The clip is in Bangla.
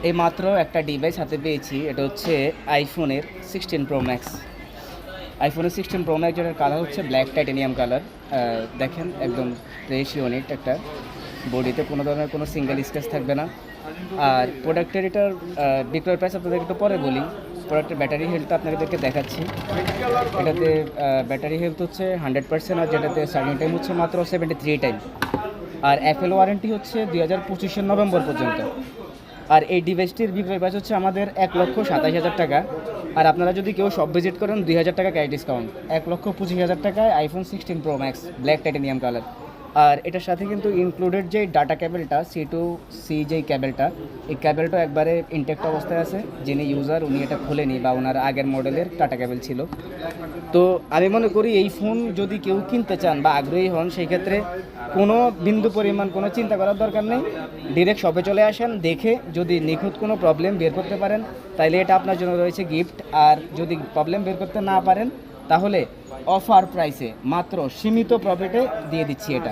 এই মাত্র একটা ডিভাইস হাতে পেয়েছি, এটা হচ্ছে আইফোনের 16 প্রো ম্যাক্স। আইফোনের 16 প্রো ম্যাক্স, যেটার কালার হচ্ছে ব্ল্যাক টাইটেনিয়াম কালার। দেখেন একদম ফ্রেশ ইউনিট একটা, বডিতে কোনো ধরনের কোনো সিঙ্গেল স্ক্র্যাচ থাকবে না। আর প্রোডাক্টের এটার বিক্রয় প্রাইস আপনাদের একটু পরে বলি। প্রোডাক্টের ব্যাটারি হেলথটা আপনাদেরকে দেখাচ্ছি। এটাতে ব্যাটারি হেলথ হচ্ছে 100%, আর যেটাতে চার্জিং টাইম হচ্ছে মাত্র 73 টাইম। আর অ্যাপেল ওয়ারেন্টি হচ্ছে 2025 নভেম্বর পর্যন্ত। আর এই ডিভাইসটির বিক্রয় প্রাইস হচ্ছে আমাদের 1,27,000 টাকা। আর আপনারা যদি কেউ সব ভিজিট করেন 2,000 টাকা ক্যাশ ডিসকাউন্ট, 1,25,000 টাকায় iPhone 16 pro max black titanium colour. আর এটার সাথে কিন্তু ইনক্লুডেড যে ডাটা কেবলটা C2C যেই কেবলটা, এই কেবলটা একবারে ইনটেক্ট অবস্থায় আছে। যিনি ইউজার উনি এটা খোলেনি বা ওনার আগের মডেলের ডাটা কেবল ছিল। তো আমি মনে করি এই ফোন যদি কেউ কিনতে চান বা আগ্রহী হন, সেই ক্ষেত্রে কোনো বিন্দু পরিমাণ কোনো চিন্তা করার দরকার নেই। ডিরেক্ট শপে চলে আসেন, দেখে যদি নিখুঁত কোনো প্রবলেম বের করতে পারেন তাইলে এটা আপনার জন্য রয়েছে গিফট। আর যদি প্রবলেম বের করতে না পারেন তাহলে অফার প্রাইসে মাত্র সীমিত প্রফিটে দিয়ে দিচ্ছি এটা।